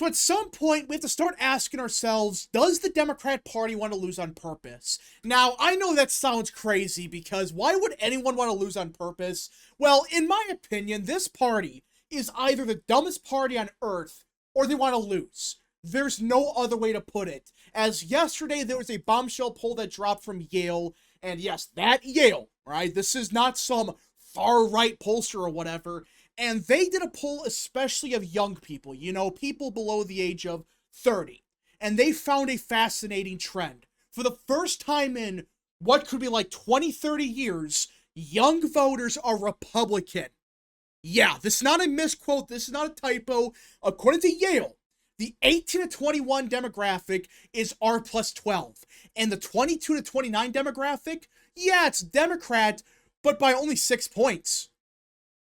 So at some point, we have to start asking ourselves, does the Democrat Party want to lose on purpose? Now, I know that sounds crazy because why would anyone want to lose on purpose? Well, in my opinion, this party is either the dumbest party on earth or they want to lose. There's no other way to put it. As yesterday, there was a bombshell poll that dropped from Yale, and yes, that Yale, right? This is not some far-right pollster or whatever. And they did a poll especially of young people, people below the age of 30. And they found a fascinating trend. For the first time in what could be like 20, 30 years, young voters are Republican. Yeah, this is not a misquote. This is not a typo. According to Yale, the 18 to 21 demographic is R plus 12. And the 22 to 29 demographic, yeah, it's Democrat, but by only 6 points.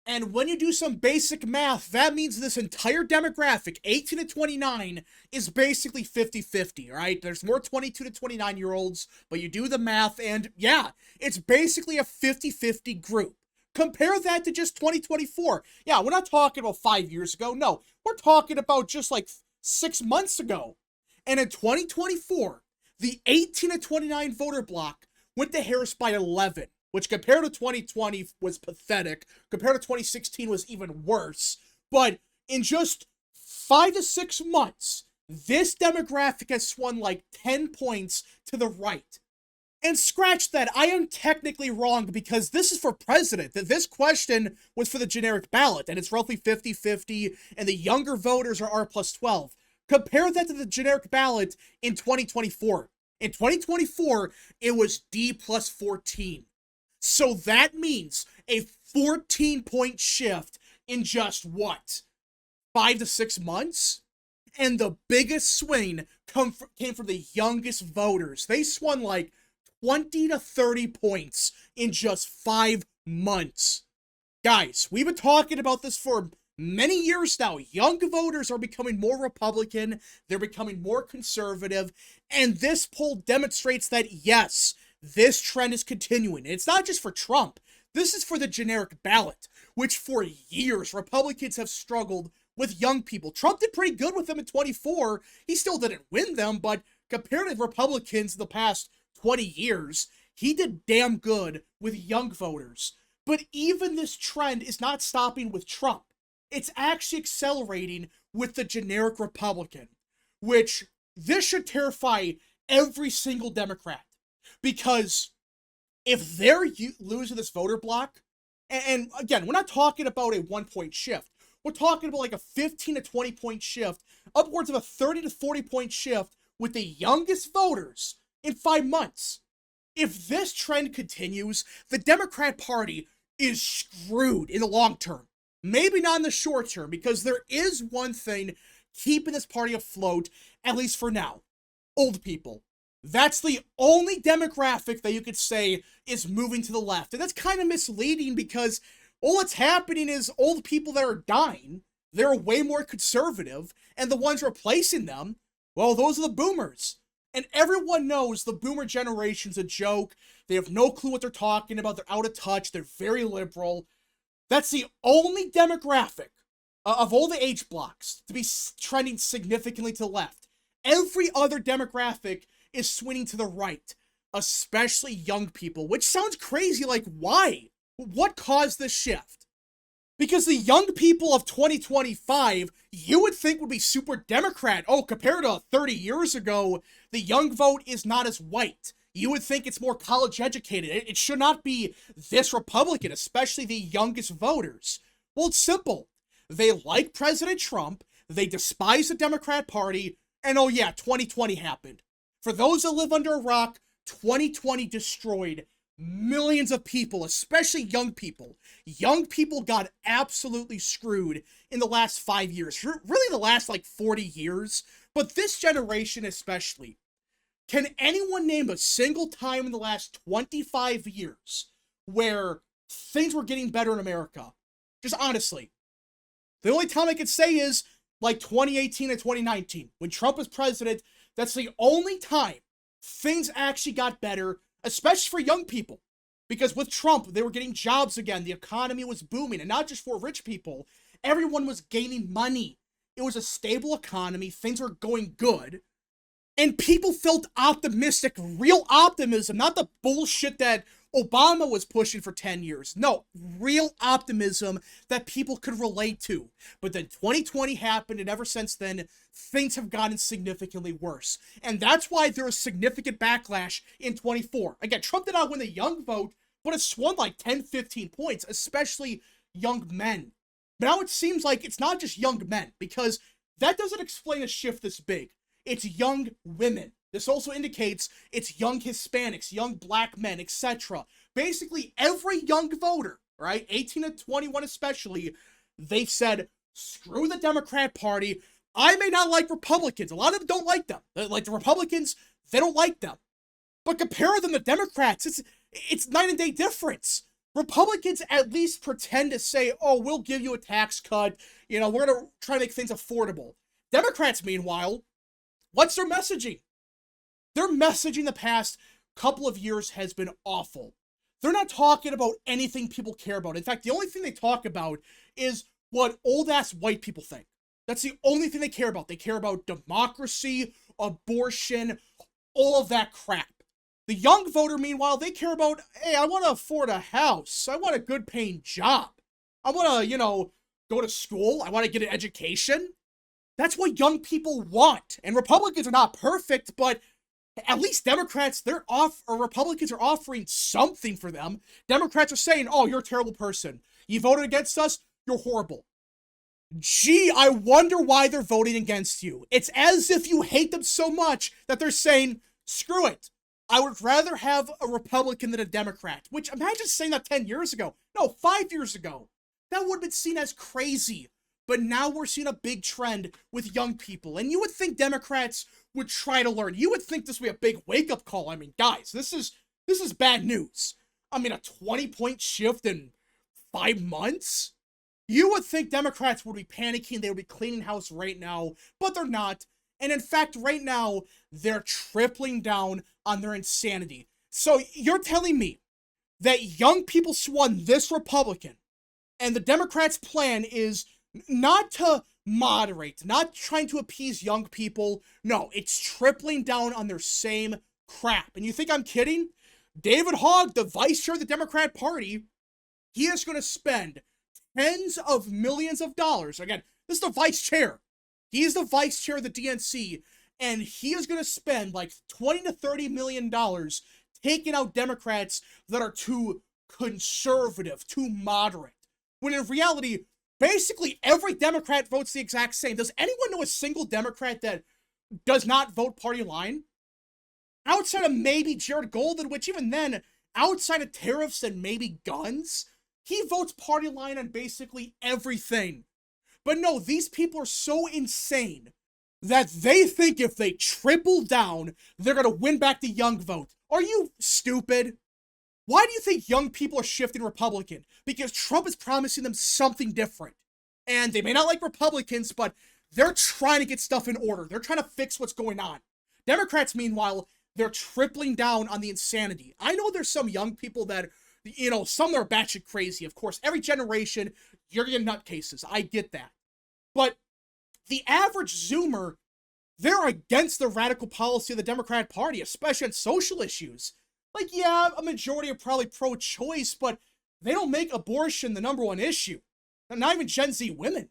And when you do some basic math, that means this entire demographic, 18 to 29, is basically 50-50, right? There's more 22 to 29-year-olds, but you do the math, and yeah, it's basically a 50-50 group. Compare that to just 2024. Yeah, we're not talking about 5 years ago. No, we're talking about just like 6 months ago. And in 2024, the 18 to 29 voter block went to Harris by 11. Which compared to 2020 was pathetic, compared to 2016 was even worse. But in just 5 to 6 months, this demographic has swung like 10 points to the right. And scratch that, I am technically wrong because this is for president. This question was for the generic ballot, and it's roughly 50-50, and the younger voters are R plus 12. Compare that to the generic ballot in 2024. In 2024, it was D plus 14. So that means a 14-point shift in just what? 5 to 6 months? And the biggest swing came from the youngest voters. They swung like 20 to 30 points in just 5 months. Guys, we've been talking about this for many years now. Young voters are becoming more Republican. They're becoming more conservative. And this poll demonstrates that, yes, this trend is continuing. And it's not just for Trump. This is for the generic ballot, which for years, Republicans have struggled with young people. Trump did pretty good with them in 24. He still didn't win them, but compared to Republicans in the past 20 years, he did damn good with young voters. But even this trend is not stopping with Trump. It's actually accelerating with the generic Republican, which this should terrify every single Democrat. Because if they're losing this voter block, and again, we're not talking about a 1-point shift. We're talking about like a 15 to 20 point shift, upwards of a 30 to 40 point shift with the youngest voters in 5 months. If this trend continues, the Democrat Party is screwed in the long term. Maybe not in the short term, because there is one thing keeping this party afloat, at least for now. Old people. That's the only demographic that you could say is moving to the left. And that's kind of misleading because all that's happening is old people that are dying, they're way more conservative, and the ones replacing them, well, those are the boomers. And everyone knows the boomer generation's a joke. They have no clue what they're talking about. They're out of touch. They're very liberal. That's the only demographic of all the age blocks to be trending significantly to the left. Every other demographic is swinging to the right, especially young people, which sounds crazy. Like, why? What caused this shift? Because the young people of 2025, you would think would be super Democrat. Oh, compared to 30 years ago, the young vote is not as white. You would think it's more college educated. It should not be this Republican, especially the youngest voters. Well, it's simple. They like President Trump, they despise the Democrat Party, and oh yeah, 2020 happened. For those that live under a rock, 2020 destroyed millions of people, especially young people. Young people got absolutely screwed in the last 5 years. Really the last like 40 years. But this generation especially. Can anyone name a single time in the last 25 years where things were getting better in America? Just honestly. The only time I could say is like 2018 and 2019. When Trump was president, that's the only time things actually got better, especially for young people. Because with Trump, they were getting jobs again. The economy was booming. And not just for rich people. Everyone was gaining money. It was a stable economy. Things were going good. And people felt optimistic, real optimism, not the bullshit that Obama was pushing for 10 years. No, real optimism that people could relate to. But then 2020 happened, and ever since then, things have gotten significantly worse. And that's why there is significant backlash in 24. Again, Trump did not win the young vote, but it swung like 10, 15 points, especially young men. But now it seems like it's not just young men, because that doesn't explain a shift this big. It's young women. This also indicates it's young Hispanics, young black men, etc. Basically, every young voter, right, 18 to 21 especially, they've said, screw the Democrat Party. I may not like Republicans. A lot of them don't like them. Like the Republicans, they don't like them. But compare them to Democrats, it's night and day difference. Republicans at least pretend to say, oh, we'll give you a tax cut. You know, we're going to try to make things affordable. Democrats, meanwhile, what's their messaging? Their messaging the past couple of years has been awful. They're not talking about anything people care about. In fact, the only thing they talk about is what old-ass white people think. That's the only thing they care about. They care about democracy, abortion, all of that crap. The young voter, meanwhile, they care about, hey, I want to afford a house. I want a good-paying job. I want to, go to school. I want to get an education. That's what young people want. And Republicans are not perfect, but at least Democrats, Republicans are offering something for them. Democrats are saying, oh, you're a terrible person. You voted against us, you're horrible. Gee, I wonder why they're voting against you. It's as if you hate them so much that they're saying, screw it. I would rather have a Republican than a Democrat. Which, imagine saying that 10 years ago. No, 5 years ago. That would have been seen as crazy. But now we're seeing a big trend with young people. And you would think Democrats would try to learn. You would think this would be a big wake-up call. I mean, guys, this is bad news. I mean, a 20-point shift in 5 months? You would think Democrats would be panicking. They would be cleaning house right now. But they're not. And in fact, right now, they're tripling down on their insanity. So you're telling me that young people swung this Republican, and the Democrats' plan is not to moderate, not trying to appease young people. No, it's tripling down on their same crap. And you think I'm kidding? David Hogg, the vice chair of the Democrat Party, he is going to spend tens of millions of dollars. Again, this is the vice chair. He's the vice chair of the DNC, and he is going to spend like $20 to $30 million taking out Democrats that are too conservative, too moderate. When in reality, basically every Democrat votes the exact same. Does anyone know a single Democrat that does not vote party line? Outside of maybe Jared Golden, which even then, outside of tariffs and maybe guns, he votes party line on basically everything. But no, these people are so insane that they think if they triple down, they're going to win back the young vote. Are you stupid? Why do you think young people are shifting Republican? Because Trump is promising them something different. And they may not like Republicans, but they're trying to get stuff in order. They're trying to fix what's going on. Democrats, meanwhile, they're tripling down on the insanity. I know there's some young people that, some that are batshit crazy. Of course, every generation, you're getting nutcases. I get that. But the average Zoomer, they're against the radical policy of the Democrat Party, especially on social issues. Like, yeah, a majority are probably pro-choice, but they don't make abortion the #1 issue. Not even Gen Z women.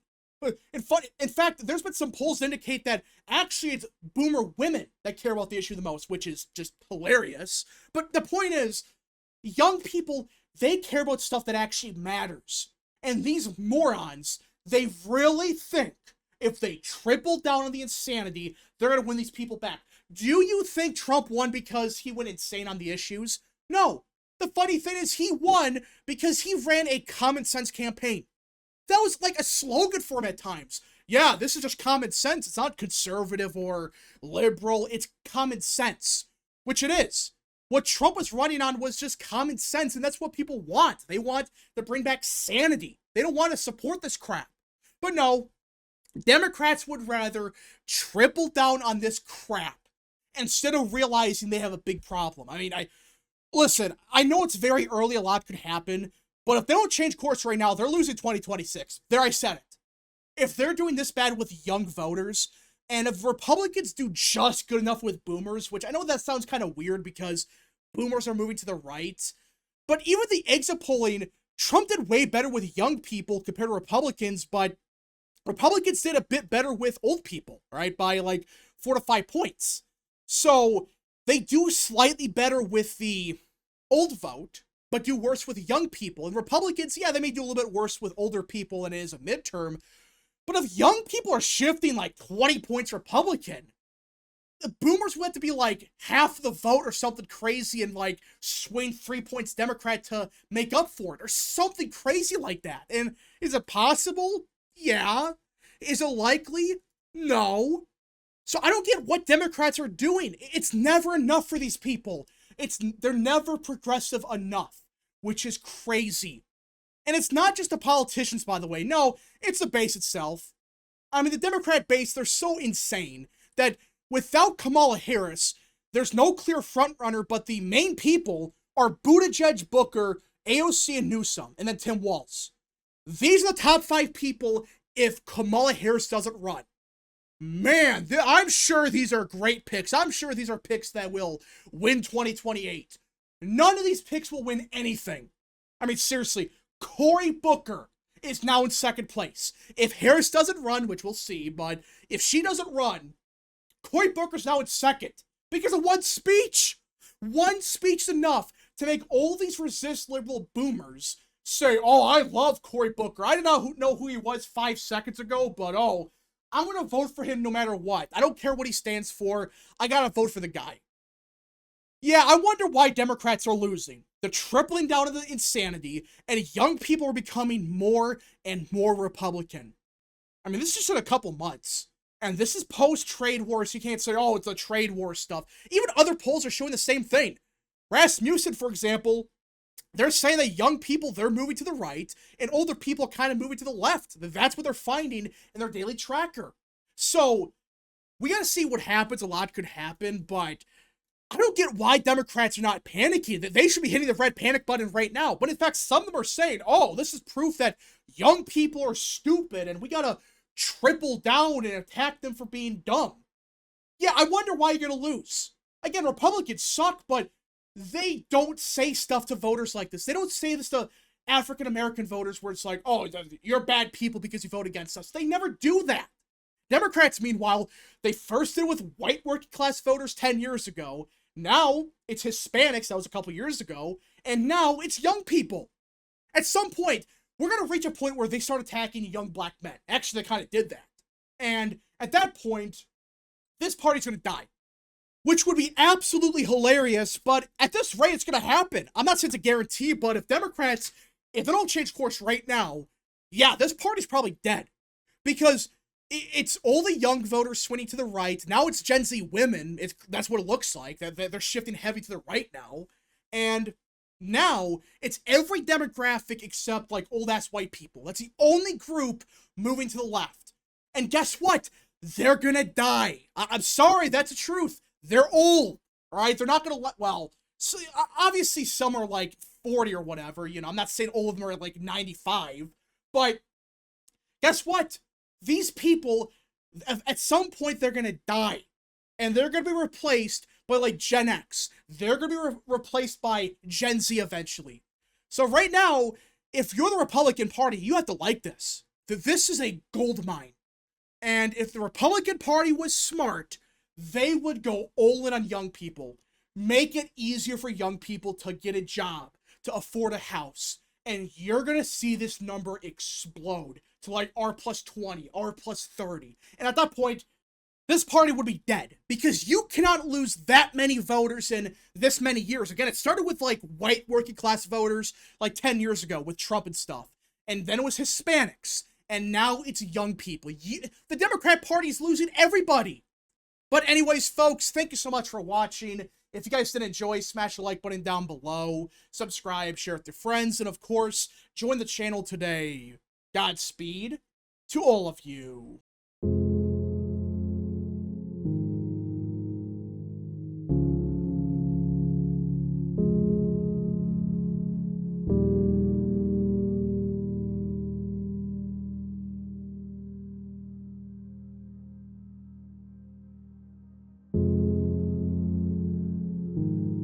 In fact, there's been some polls that indicate that actually it's boomer women that care about the issue the most, which is just hilarious. But the point is, young people, they care about stuff that actually matters. And these morons, they really think if they triple down on the insanity, they're going to win these people back. Do you think Trump won because he went insane on the issues? No. The funny thing is he won because he ran a common sense campaign. That was like a slogan for him at times. Yeah, this is just common sense. It's not conservative or liberal. It's common sense, which it is. What Trump was running on was just common sense, and that's what people want. They want to bring back sanity. They don't want to support this crap. But no, Democrats would rather triple down on this crap instead of realizing they have a big problem. I mean, listen, I know it's very early, a lot could happen, but if they don't change course right now, they're losing 2026. There, I said it. if they're doing this bad with young voters, and if Republicans do just good enough with boomers, which I know that sounds kind of weird because boomers are moving to the right, but even the exit polling, Trump did way better with young people compared to Republicans, but Republicans did a bit better with old people, right? By like 4 to 5 points. So they do slightly better with the old vote, but do worse with young people. And Republicans, yeah, they may do a little bit worse with older people and it is a midterm. But if young people are shifting like 20 points Republican, the boomers would have to be like half the vote or something crazy and like swing 3 points Democrat to make up for it or something crazy like that. And is it possible? Yeah. Is it likely? No. So I don't get what Democrats are doing. It's never enough for these people. They're never progressive enough, which is crazy. And it's not just the politicians, by the way. No, it's the base itself. I mean, the Democrat base, they're so insane that without Kamala Harris, there's no clear frontrunner, but the main people are Buttigieg, Booker, AOC, and Newsom, and then Tim Walz. These are the top 5 people if Kamala Harris doesn't run. Man, I'm sure these are great picks. I'm sure these are picks that will win 2028. None of these picks will win anything. I mean, seriously, Cory Booker is now in 2nd place. If Harris doesn't run, which we'll see, but if she doesn't run, Cory Booker's now in 2nd because of one speech. One speech is enough to make all these resist liberal boomers say, oh, I love Cory Booker. I did not know who he was 5 seconds ago, but oh, I'm going to vote for him no matter what. I don't care what he stands for. I got to vote for the guy. Yeah, I wonder why Democrats are losing. They're tripling down on the insanity, and young people are becoming more and more Republican. I mean, this is just in a couple months. And this is post-trade war, so you can't say, oh, it's a trade war stuff. Even other polls are showing the same thing. Rasmussen, for example, they're saying that young people, they're moving to the right, and older people kind of moving to the left. That's what they're finding in their daily tracker. So, we gotta see what happens. A lot could happen, but I don't get why Democrats are not panicking. That they should be hitting the red panic button right now. But in fact, some of them are saying, oh, this is proof that young people are stupid, and we gotta triple down and attack them for being dumb. Yeah, I wonder why you're gonna lose. Again, Republicans suck, but they don't say stuff to voters like this. They don't say this to African-American voters where it's like, oh, you're bad people because you vote against us. They never do that. Democrats, meanwhile, they first did it with white working-class voters 10 years ago. Now, it's Hispanics, that was a couple years ago. And now, it's young people. At some point, we're going to reach a point where they start attacking young black men. Actually, they kind of did that. And at that point, this party's going to die. Which would be absolutely hilarious, but at this rate, it's going to happen. I'm not saying it's a guarantee, but if Democrats, if they don't change course right now, yeah, this party's probably dead. Because it's all the young voters swinging to the right. Now it's Gen Z women. That's what it looks like. They're shifting heavy to the right now. And now it's every demographic except like old-ass white people. That's the only group moving to the left. And guess what? They're going to die. I'm sorry, that's the truth. They're old, right? They're not going to well, so obviously some are like 40 or whatever, you know, I'm not saying all of them are like 95, but guess what? These people, at some point, they're going to die, and they're going to be replaced by like Gen X. They're going to be replaced by Gen Z eventually. So right now, if you're the Republican Party, you have to like this. This is a gold mine. And if the Republican Party was smart, they would go all in on young people. Make it easier for young people to get a job, to afford a house. And you're going to see this number explode to like R plus 20, R plus 30. And at that point, this party would be dead. Because you cannot lose that many voters in this many years. Again, it started with like white working class voters like 10 years ago with Trump and stuff. And then it was Hispanics. And now it's young people. The Democrat Party is losing everybody. But anyways, folks, thank you so much for watching. If you guys did enjoy, smash the like button down below. Subscribe, share it with your friends, and of course, join the channel today. Godspeed to all of you.